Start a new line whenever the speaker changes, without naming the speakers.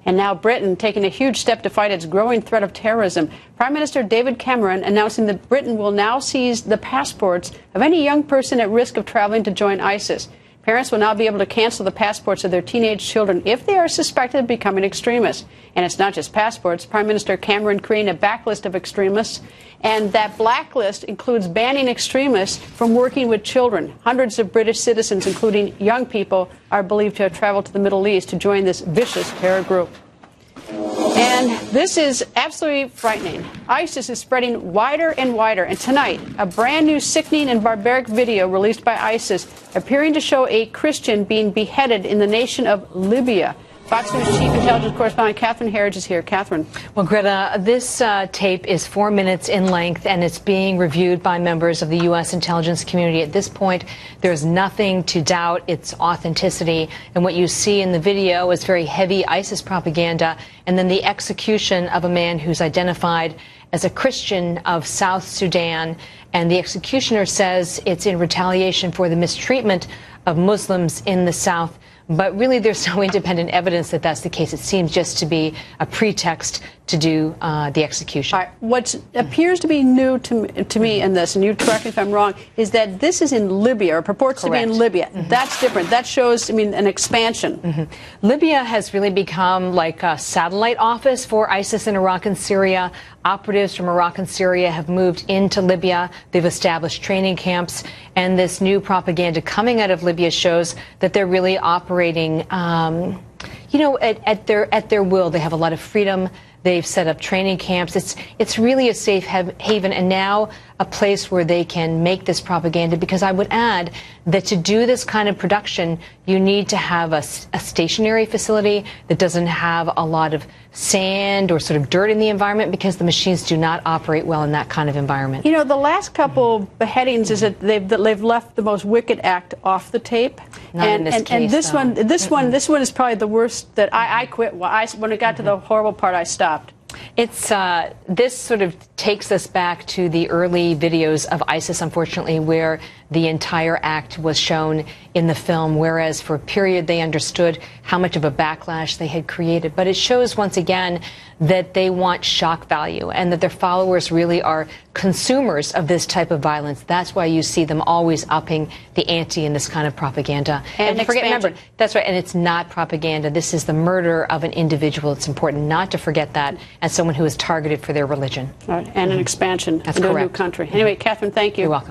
And now Britain taking a huge step to fight its growing threat of terrorism. Prime Minister David Cameron announcing that Britain will now seize the passports of any young person at risk of traveling to join ISIS. Parents will now be able to cancel the passports of their teenage children if they are suspected of becoming extremists. And it's not just passports. Prime Minister Cameron creating a backlist of extremists. And that blacklist includes banning extremists from working with children. Hundreds of British citizens, including young people, are believed to have traveled to the Middle East to join this vicious terror group. And this is absolutely frightening. ISIS is spreading wider and wider. And tonight, a brand new sickening and barbaric video released by ISIS appearing to show a Christian being beheaded in the nation of Libya. Fox News Chief Intelligence Correspondent Catherine Herridge is here. Catherine.
Well, Greta, this tape is 4 minutes in length, and it's being reviewed by members of the U.S. intelligence community. At this point, there's nothing to doubt its authenticity. And what you see in the video is very heavy ISIS propaganda, and then the execution of a man who's identified as a Christian of South Sudan. And the executioner says it's in retaliation for the mistreatment of Muslims in the South. But really, there's no independent evidence that that's the case. It seems just to be a pretext to do the execution.
All right. What appears to be new to me in this, and you correct me if I'm wrong, is that this is in Libya, or purports
Correct.
to be in Libya. That's different. That shows, an expansion.
Libya has really become like a satellite office for ISIS in Iraq and Syria. Operatives from Iraq and Syria have moved into Libya. They've established training camps. And this new propaganda coming out of Libya shows that they're really operating, at their will. They have a lot of freedom. They've set up training camps. It's really a safe haven, and now a place where they can make this propaganda, because I would add that to do this kind of production, you need to have a stationary facility that doesn't have a lot of sand or sort of dirt in the environment, because the machines do not operate well in that kind of environment.
The last couple beheadings is that they've left the most wicked act off the tape.
Not in this case,
this one is probably the worst. That I quit. When it got to the horrible part, I stopped.
It's this sort of takes us back to the early videos of ISIS, unfortunately, where the entire act was shown in the film, whereas for a period they understood how much of a backlash they had created. But it shows once again that they want shock value, and that their followers really are consumers of this type of violence. That's why you see them always upping the ante in this kind of propaganda. And remember, that's right, and it's not propaganda. This is the murder of an individual. It's important not to forget that, as someone who is targeted for their religion.
All right, and an expansion
That's
into
correct.
a new country. Anyway, Catherine, thank you.
You're welcome.